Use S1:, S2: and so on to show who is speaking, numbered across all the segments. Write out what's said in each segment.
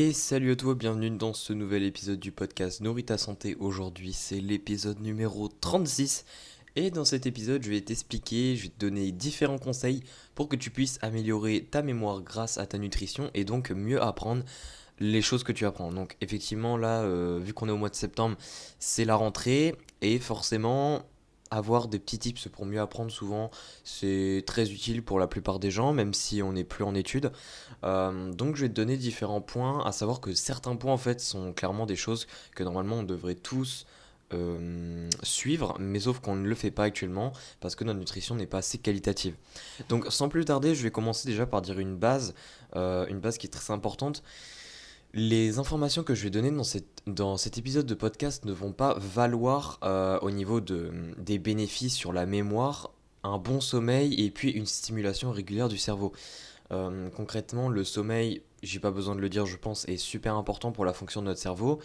S1: Et salut à toi, bienvenue dans ce nouvel épisode du podcast Nourris ta santé. Aujourd'hui, c'est l'épisode numéro 36. Et dans cet épisode, je vais t'expliquer, je vais te donner différents conseils pour que tu puisses améliorer ta mémoire grâce à ta nutrition et donc mieux apprendre les choses que tu apprends. Donc effectivement, là, vu qu'on est au mois de septembre, c'est la rentrée et forcément, avoir des petits tips pour mieux apprendre souvent, c'est très utile pour la plupart des gens, même si on n'est plus en études. Donc je vais te donner différents points, à savoir que certains points en fait sont clairement des choses que normalement on devrait tous suivre, mais sauf qu'on ne le fait pas actuellement parce que notre nutrition n'est pas assez qualitative. Donc sans plus tarder, je vais commencer déjà par dire une base qui est très importante. Les informations que je vais donner dans cet épisode de podcast ne vont pas valoir au niveau des bénéfices sur la mémoire, un bon sommeil et puis une stimulation régulière du cerveau. Concrètement, le sommeil, j'ai pas besoin de le dire, je pense, est super important pour la fonction de notre cerveau.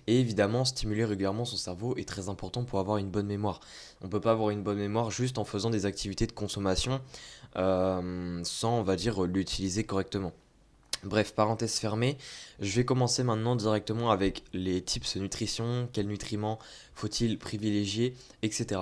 S1: Et évidemment, stimuler régulièrement son cerveau est très important pour avoir une bonne mémoire. On peut pas avoir une bonne mémoire juste en faisant des activités de consommation sans, on va dire, l'utiliser correctement. Bref, parenthèse fermée, je vais commencer maintenant directement avec les tips nutrition, quels nutriments faut-il privilégier, etc.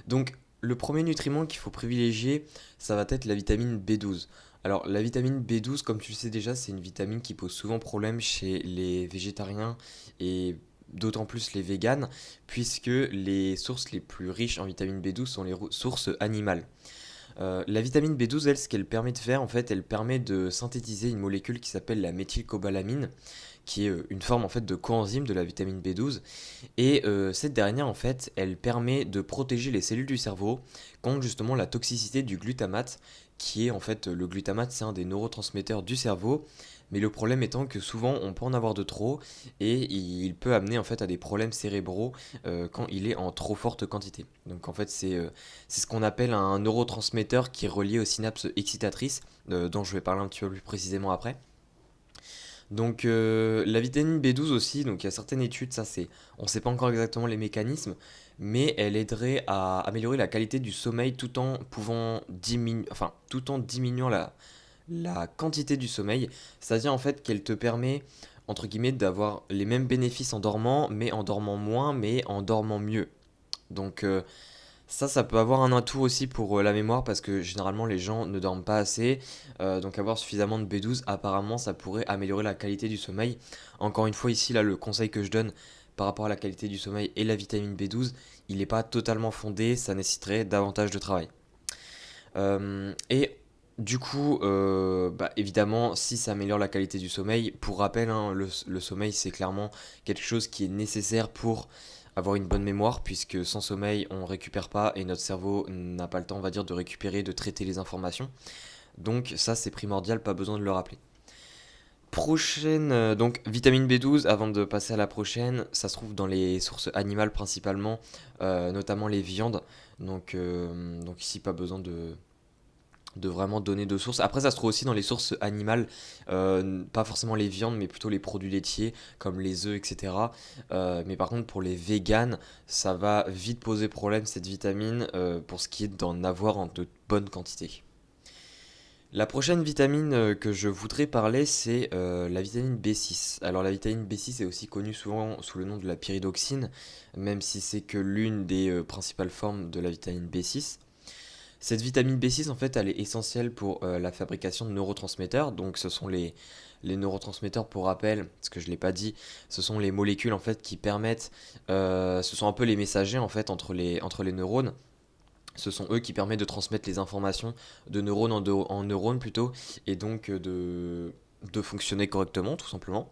S1: Donc, le premier nutriment qu'il faut privilégier, ça va être la vitamine B12. Alors, la vitamine B12, comme tu le sais déjà, c'est une vitamine qui pose souvent problème chez les végétariens et d'autant plus les véganes, puisque les sources les plus riches en vitamine B12 sont les sources animales. La vitamine B12, elle, ce qu'elle permet de faire, en fait, elle permet de synthétiser une molécule qui s'appelle la méthylcobalamine, qui est une forme en fait de coenzyme de la vitamine B12. Et cette dernière, en fait, elle permet de protéger les cellules du cerveau contre justement la toxicité du glutamate, qui est en fait le glutamate, c'est un des neurotransmetteurs du cerveau. Mais le problème étant que souvent on peut en avoir de trop et il peut amener en fait à des problèmes cérébraux quand il est en trop forte quantité. Donc en fait c'est ce qu'on appelle un neurotransmetteur qui est relié aux synapses excitatrices, dont je vais parler un petit peu plus précisément après. Donc la vitamine B12 aussi, donc il y a certaines études, on ne sait pas encore exactement les mécanismes, mais elle aiderait à améliorer la qualité du sommeil tout en pouvant diminuer, enfin tout en diminuant la quantité du sommeil, c'est-à-dire en fait qu'elle te permet entre guillemets d'avoir les mêmes bénéfices en dormant, mais en dormant moins, mais en dormant mieux. Donc ça peut avoir un atout aussi pour la mémoire parce que généralement les gens ne dorment pas assez. Donc avoir suffisamment de B12, apparemment ça pourrait améliorer la qualité du sommeil. Encore une fois ici, là le conseil que je donne par rapport à la qualité du sommeil et la vitamine B12, il n'est pas totalement fondé, ça nécessiterait davantage de travail. Et du coup, bah, évidemment, si ça améliore la qualité du sommeil, pour rappel, hein, le sommeil c'est clairement quelque chose qui est nécessaire pour avoir une bonne mémoire, puisque sans sommeil, on ne récupère pas et notre cerveau n'a pas le temps, on va dire, de récupérer, de traiter les informations. Donc ça, c'est primordial, pas besoin de le rappeler. Prochaine, donc vitamine B12, avant de passer à la prochaine, ça se trouve dans les sources animales principalement, notamment les viandes. Donc ici, pas besoin de vraiment donner de sources. Après, ça se trouve aussi dans les sources animales, pas forcément les viandes, mais plutôt les produits laitiers, comme les œufs, etc. Mais par contre, pour les véganes, ça va vite poser problème, cette vitamine, pour ce qui est d'en avoir en de bonnes quantités. La prochaine vitamine que je voudrais parler, c'est la vitamine B6. Alors la vitamine B6 est aussi connue souvent sous le nom de la pyridoxine, même si c'est que l'une des principales formes de la vitamine B6. Cette vitamine B6, en fait, elle est essentielle pour la fabrication de neurotransmetteurs. Donc, ce sont les neurotransmetteurs, pour rappel, parce que je ne l'ai pas dit, ce sont les molécules, en fait, qui permettent... ce sont un peu les messagers, en fait, entre les neurones. Ce sont eux qui permettent de transmettre les informations de neurone en neurone, plutôt, et donc de fonctionner correctement, tout simplement.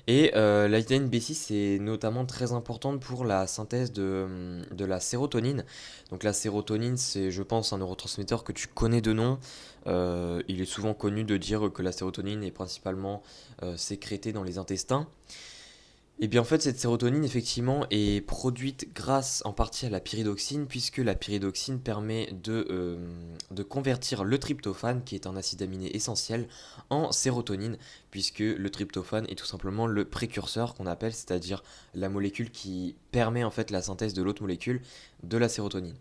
S1: Et la vitamine B6 est notamment très importante pour la synthèse de la sérotonine. Donc la sérotonine, c'est, je pense, un neurotransmetteur que tu connais de nom. Il est souvent connu de dire que la sérotonine est principalement sécrétée dans les intestins. Et bien en fait cette sérotonine effectivement est produite grâce en partie à la pyridoxine puisque la pyridoxine permet de convertir le tryptophane qui est un acide aminé essentiel en sérotonine puisque le tryptophane est tout simplement le précurseur qu'on appelle, c'est-à-dire la molécule qui permet en fait la synthèse de l'autre molécule de la sérotonine.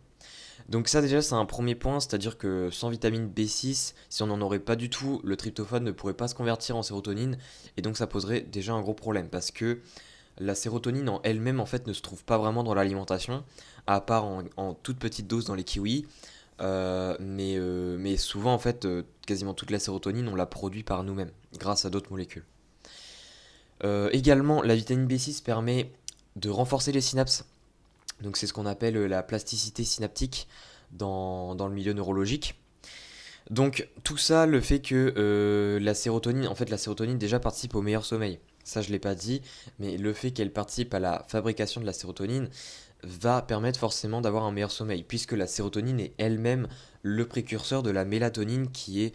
S1: Donc ça déjà c'est un premier point, c'est-à-dire que sans vitamine B6, si on n'en aurait pas du tout, le tryptophane ne pourrait pas se convertir en sérotonine et donc ça poserait déjà un gros problème parce que la sérotonine en elle-même en fait ne se trouve pas vraiment dans l'alimentation, à part en toute petite dose dans les kiwis. Mais souvent en fait quasiment toute la sérotonine on la produit par nous-mêmes grâce à d'autres molécules. Également la vitamine B6 permet de renforcer les synapses, donc c'est ce qu'on appelle la plasticité synaptique dans le milieu neurologique. Donc tout ça, le fait que la sérotonine, en fait la sérotonine déjà participe au meilleur sommeil. Ça je l'ai pas dit, mais le fait qu'elle participe à la fabrication de la sérotonine va permettre forcément d'avoir un meilleur sommeil, puisque la sérotonine est elle-même le précurseur de la mélatonine qui est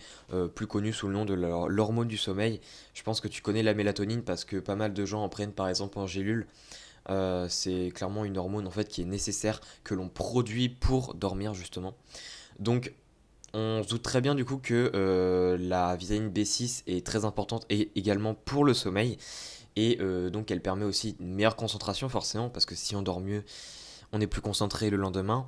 S1: plus connue sous le nom de l'hormone du sommeil. Je pense que tu connais la mélatonine parce que pas mal de gens en prennent par exemple en gélule. C'est clairement une hormone en fait qui est nécessaire, que l'on produit pour dormir justement. Donc on se doute très bien du coup que la vitamine B6 est très importante et également pour le sommeil. Et donc elle permet aussi une meilleure concentration forcément, parce que si on dort mieux, on est plus concentré le lendemain.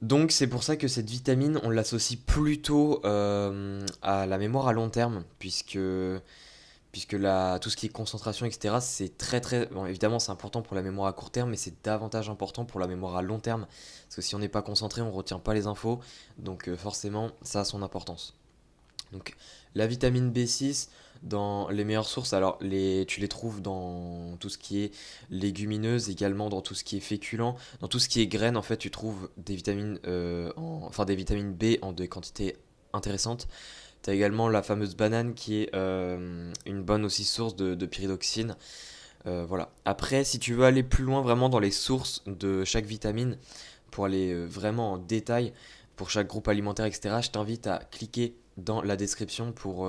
S1: Donc c'est pour ça que cette vitamine, on l'associe plutôt à la mémoire à long terme, puisque tout ce qui est concentration, etc., c'est très très... Bon, évidemment, c'est important pour la mémoire à court terme, mais c'est davantage important pour la mémoire à long terme. Parce que si on n'est pas concentré, on ne retient pas les infos. Donc forcément, ça a son importance. Donc la vitamine B6, dans les meilleures sources, alors tu les trouves dans tout ce qui est légumineuse, également dans tout ce qui est féculent, dans tout ce qui est graines, en fait, tu trouves des vitamines, enfin des vitamines B en des quantités intéressantes. Tu as également la fameuse banane qui est une bonne aussi source de pyridoxine. Voilà. Après, si tu veux aller plus loin vraiment dans les sources de chaque vitamine, pour aller vraiment en détail pour chaque groupe alimentaire, etc., je t'invite à cliquer dans la description pour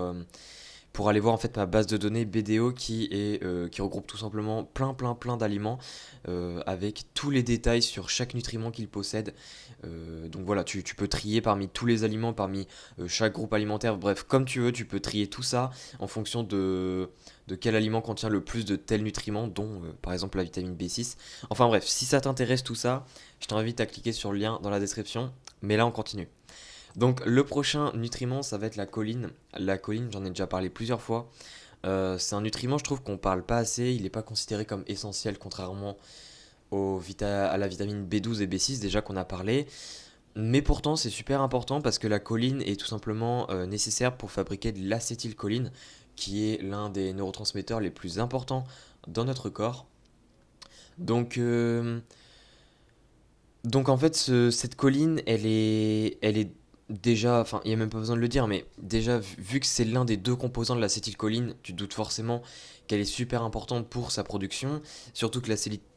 S1: aller voir en fait ma base de données BDO qui regroupe tout simplement plein d'aliments avec tous les détails sur chaque nutriment qu'ils possèdent. Donc voilà, tu peux trier parmi tous les aliments, parmi chaque groupe alimentaire, bref, comme tu veux, tu peux trier tout ça en fonction de quel aliment contient le plus de tels nutriments, dont par exemple la vitamine B6. Enfin bref, si ça t'intéresse tout ça, je t'invite à cliquer sur le lien dans la description, mais là on continue. Donc le prochain nutriment, ça va être la choline. La choline, j'en ai déjà parlé plusieurs fois. C'est un nutriment, je trouve qu'on parle pas assez. Il n'est pas considéré comme essentiel, contrairement à la vitamine B12 et B6 déjà qu'on a parlé. Mais pourtant, c'est super important parce que la choline est tout simplement nécessaire pour fabriquer de l'acétylcholine, qui est l'un des neurotransmetteurs les plus importants dans notre corps. Donc, euh, donc en fait, cette choline, elle est déjà, enfin, il n'y a même pas besoin de le dire, mais déjà, vu que c'est l'un des deux composants de l'acétylcholine, tu te doutes forcément qu'elle est super importante pour sa production, surtout que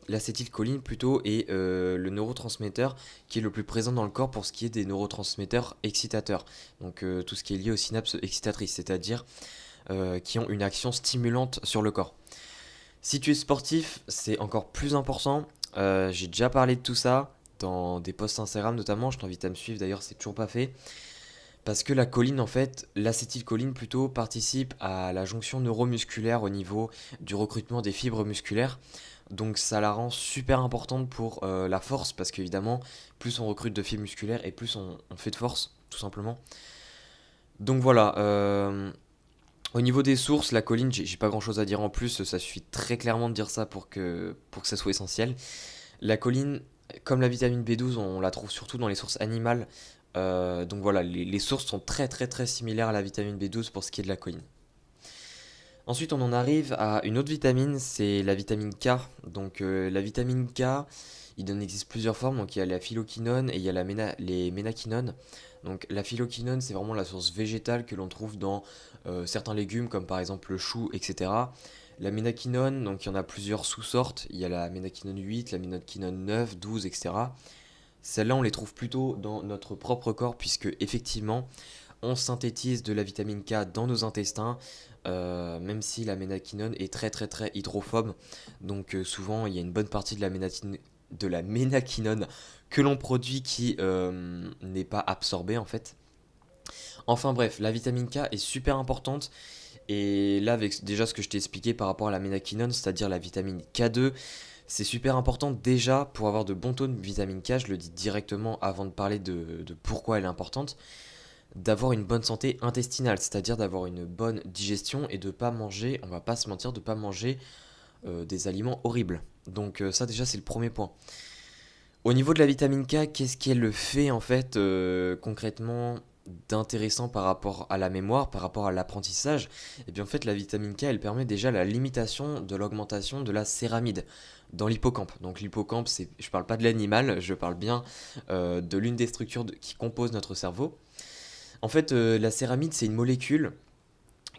S1: l'acétylcholine plutôt est le neurotransmetteur qui est le plus présent dans le corps pour ce qui est des neurotransmetteurs excitateurs. Donc tout ce qui est lié aux synapses excitatrices, c'est-à-dire qui ont une action stimulante sur le corps. Si tu es sportif, c'est encore plus important. J'ai déjà parlé de tout ça dans des posts Instagram notamment. Je t'invite à me suivre d'ailleurs, c'est toujours pas fait. Parce que la choline, en fait, l'acétylcholine plutôt, participe à la jonction neuromusculaire au niveau du recrutement des fibres musculaires. Donc ça la rend super importante pour la force, parce qu'évidemment, plus on recrute de fibres musculaires et plus on fait de force, tout simplement. Donc voilà, au niveau des sources, la choline, j'ai pas grand chose à dire en plus, ça suffit très clairement de dire ça pour que ça soit essentiel. La choline, comme la vitamine B12, on la trouve surtout dans les sources animales. Donc voilà, les sources sont très similaires à la vitamine B12 pour ce qui est de la choline. Ensuite, on en arrive à une autre vitamine, c'est la vitamine K. Donc la vitamine K, il en existe plusieurs formes. Donc il y a la phyloquinone et il y a les ménaquinones. Donc la phyloquinone, c'est vraiment la source végétale que l'on trouve dans certains légumes, comme par exemple le chou, etc. La ménaquinone, donc il y en a plusieurs sous-sortes. Il y a la ménaquinone 8, la ménaquinone 9, 12, etc. Celles-là, on les trouve plutôt dans notre propre corps, puisque effectivement, on synthétise de la vitamine K dans nos intestins, même si la ménaquinone est très hydrophobe. Donc souvent, il y a une bonne partie de la ménaquinone que l'on produit qui n'est pas absorbée en fait. Enfin bref, la vitamine K est super importante. Et là, avec déjà ce que je t'ai expliqué par rapport à la ménaquinone, c'est-à-dire la vitamine K2, C'est super important déjà pour avoir de bons taux de vitamine K, je le dis directement avant de parler de pourquoi elle est importante, d'avoir une bonne santé intestinale, c'est-à-dire d'avoir une bonne digestion et de pas manger, on va pas se mentir, de pas manger des aliments horribles. Donc ça déjà c'est le premier point. Au niveau de la vitamine K, qu'est-ce qu'elle le fait en fait concrètement d'intéressant par rapport à la mémoire, par rapport à l'apprentissage? Et bien en fait la vitamine K elle permet déjà la limitation de l'augmentation de la céramide dans l'hippocampe. Donc l'hippocampe, je parle pas de l'animal, je parle bien de l'une des structures qui composent notre cerveau. En fait la céramide c'est une molécule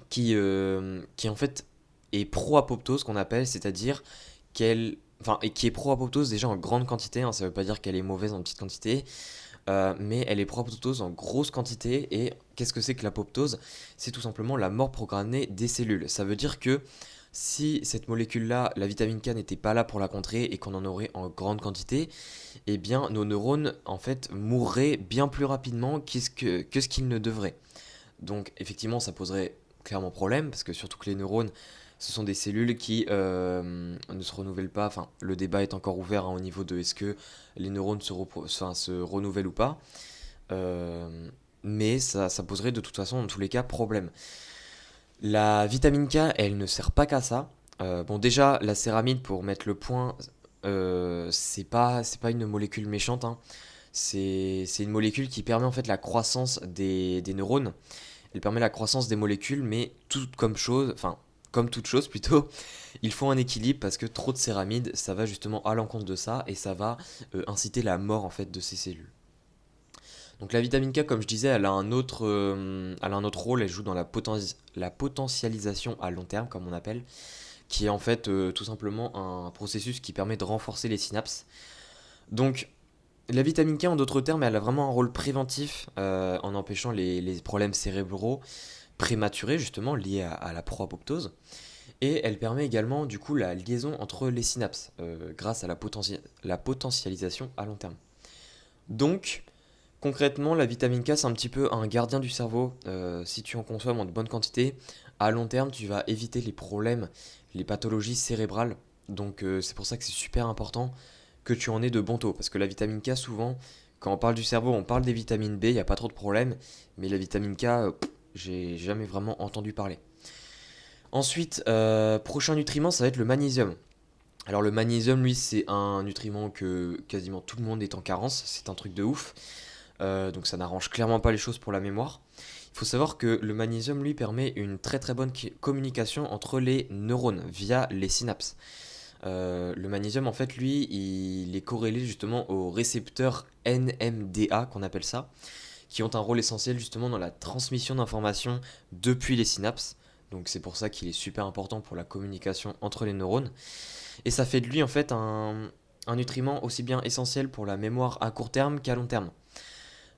S1: qui en fait est pro-apoptose qu'on appelle, c'est-à-dire qu'elle, enfin, et qui est pro-apoptose déjà en grande quantité, hein, ça veut pas dire qu'elle est mauvaise en petite quantité, mais elle est pro-apoptose en grosse quantité. Et qu'est-ce que c'est que l'apoptose? C'est tout simplement la mort programmée des cellules. Ça veut dire que si cette molécule-là, la vitamine K, n'était pas là pour la contrer et qu'on en aurait en grande quantité, eh bien nos neurones en fait mourraient bien plus rapidement que ce qu'ils ne devraient. Donc effectivement, ça poserait clairement problème, parce que surtout que les neurones, ce sont des cellules qui ne se renouvellent pas. Enfin, le débat est encore ouvert hein, au niveau de est-ce que les neurones se renouvellent ou pas. Euh, mais ça poserait de toute façon, dans tous les cas, problème. La vitamine K, elle ne sert pas qu'à ça. Bon, déjà, la céramide, pour mettre le point, c'est pas une molécule méchante, hein. C'est une molécule qui permet en fait la croissance des neurones. Elle permet la croissance des molécules, mais comme toute chose plutôt, il faut un équilibre parce que trop de céramide, ça va justement à l'encontre de ça et ça va inciter la mort en fait de ces cellules. Donc la vitamine K, comme je disais, elle a un autre rôle, elle joue dans la potentialisation à long terme, comme on appelle, qui est en fait tout simplement un processus qui permet de renforcer les synapses. Donc la vitamine K, en d'autres termes, elle a vraiment un rôle préventif en empêchant les problèmes cérébraux prématurés, justement, liés à la proapoptose. Et elle permet également, du coup, la liaison entre les synapses, grâce à la potentialisation à long terme. Donc, concrètement, la vitamine K, c'est un petit peu un gardien du cerveau. Si tu en consommes en de bonne quantité, à long terme, tu vas éviter les problèmes, les pathologies cérébrales. Donc, c'est pour ça que c'est super important que tu en aies de bons taux. Parce que la vitamine K, souvent, quand on parle du cerveau, on parle des vitamines B, il n'y a pas trop de problème. Mais la vitamine K, j'ai jamais vraiment entendu parler. Ensuite, prochain nutriment, ça va être le magnésium. Alors le magnésium, lui, c'est un nutriment que quasiment tout le monde est en carence. C'est un truc de ouf. Donc ça n'arrange clairement pas les choses pour la mémoire. Il faut savoir que le magnésium, lui, permet une très très bonne communication entre les neurones via les synapses. Le magnésium, en fait, lui, il est corrélé justement aux récepteurs NMDA, qu'on appelle ça, qui ont un rôle essentiel justement dans la transmission d'informations depuis les synapses. Donc c'est pour ça qu'il est super important pour la communication entre les neurones. Et ça fait de lui en fait un nutriment aussi bien essentiel pour la mémoire à court terme qu'à long terme.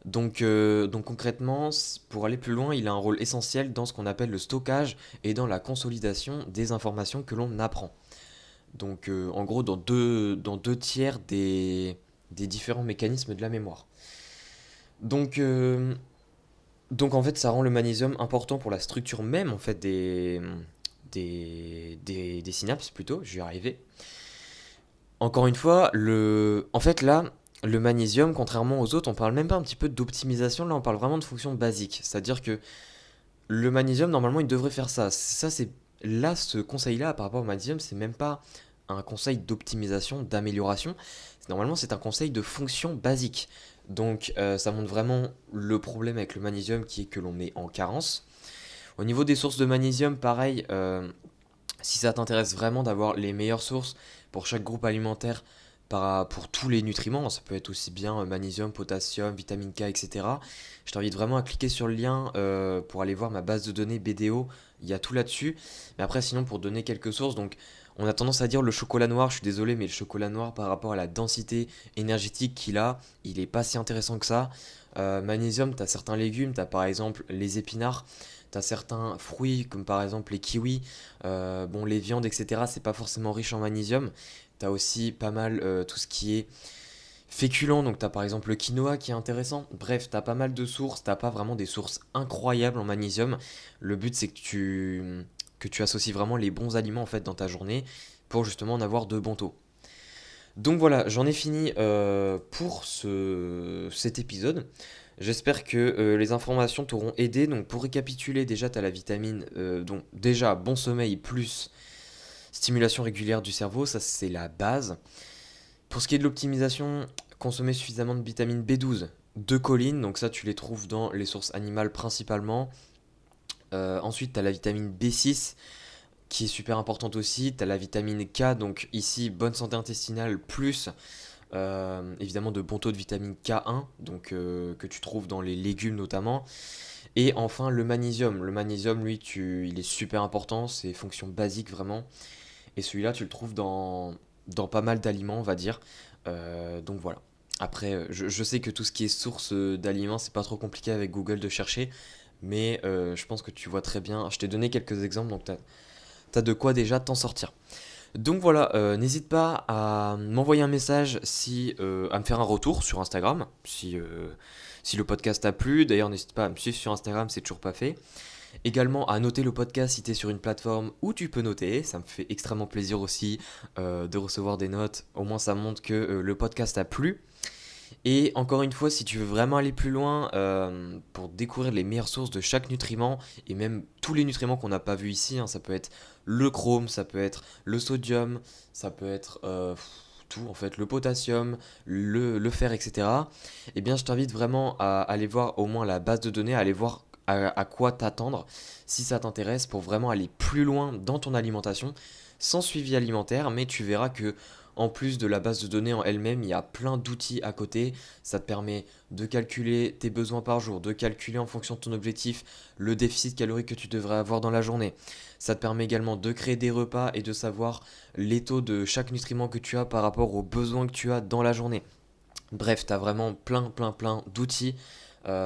S1: Donc concrètement, pour aller plus loin, il a un rôle essentiel dans ce qu'on appelle le stockage et dans la consolidation des informations que l'on apprend. Donc en gros dans deux tiers des différents mécanismes de la mémoire. Donc, euh, donc en fait ça rend le magnésium important pour la structure même en fait des synapses plutôt, je vais y arriver. Encore une fois, en fait là, le magnésium, contrairement aux autres, on parle même pas un petit peu d'optimisation, là on parle vraiment de fonction basique. C'est-à-dire que le magnésium, normalement, il devrait faire ça. Ça, c'est là, ce conseil-là par rapport au magnésium, c'est même pas un conseil d'optimisation, d'amélioration. Normalement, c'est un conseil de fonction basique. Donc, ça montre vraiment le problème avec le magnésium qui est que l'on est en carence. Au niveau des sources de magnésium, pareil, si ça t'intéresse vraiment d'avoir les meilleures sources pour chaque groupe alimentaire, pour tous les nutriments, ça peut être aussi bien magnésium, potassium, vitamine K, etc. Je t'invite vraiment à cliquer sur le lien pour aller voir ma base de données BDO, il y a tout là-dessus. Mais après, sinon, pour donner quelques sources, donc on a tendance à dire le chocolat noir, je suis désolé, mais le chocolat noir par rapport à la densité énergétique qu'il a, il est pas si intéressant que ça. Magnésium, tu as certains légumes, tu as par exemple les épinards, tu as certains fruits comme par exemple les kiwis, bon, les viandes, etc. C'est pas forcément riche en magnésium. Tu as aussi pas mal tout ce qui est féculent, donc tu as par exemple le quinoa qui est intéressant. Bref, tu as pas mal de sources, t'as pas vraiment des sources incroyables en magnésium. Le but c'est que tu associes vraiment les bons aliments en fait dans ta journée pour justement en avoir de bons taux. Donc voilà, j'en ai fini pour cet épisode. J'espère que les informations t'auront aidé. Donc pour récapituler, déjà, tu as la vitamine. Donc déjà, bon sommeil plus stimulation régulière du cerveau, ça c'est la base. Pour ce qui est de l'optimisation, consommer suffisamment de vitamine B12, de choline, donc ça tu les trouves dans les sources animales principalement. Ensuite, tu as la vitamine B6 qui est super importante aussi. Tu as la vitamine K, donc ici bonne santé intestinale plus évidemment de bons taux de vitamine K1, donc que tu trouves dans les légumes notamment. Et enfin le magnésium. Le magnésium, lui, il est super important, c'est fonction basique vraiment. Et celui-là, tu le trouves dans pas mal d'aliments, on va dire. Donc voilà. Après, je sais que tout ce qui est source d'aliments, c'est pas trop compliqué avec Google de chercher, mais je pense que tu vois très bien. Je t'ai donné quelques exemples, donc t'as de quoi déjà t'en sortir. Donc voilà, n'hésite pas à m'envoyer un message à me faire un retour sur Instagram, si le podcast t'a plu. D'ailleurs, n'hésite pas à me suivre sur Instagram, c'est toujours pas fait. Également à noter le podcast si tu es sur une plateforme où tu peux noter, ça me fait extrêmement plaisir aussi de recevoir des notes, au moins ça montre que le podcast a plu. Et encore une fois, si tu veux vraiment aller plus loin pour découvrir les meilleures sources de chaque nutriment, et même tous les nutriments qu'on n'a pas vus ici, hein, ça peut être le chrome, ça peut être le sodium, ça peut être tout en fait, le potassium, le fer, etc. Eh bien, je t'invite vraiment à aller voir au moins la base de données, à aller voir à quoi t'attendre si ça t'intéresse pour vraiment aller plus loin dans ton alimentation sans suivi alimentaire, mais tu verras que en plus de la base de données en elle-même, il y a plein d'outils à côté. Ça te permet de calculer tes besoins par jour, de calculer en fonction de ton objectif le déficit calorique que tu devrais avoir dans la journée. Ça te permet également de créer des repas et de savoir les taux de chaque nutriment que tu as par rapport aux besoins que tu as dans la journée. Bref, tu as vraiment plein d'outils.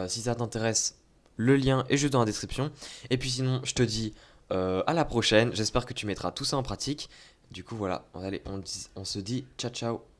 S1: Si ça t'intéresse, le lien est juste dans la description. Et puis sinon, je te dis à la prochaine. J'espère que tu mettras tout ça en pratique. Du coup, voilà, allez, on se dit ciao ciao.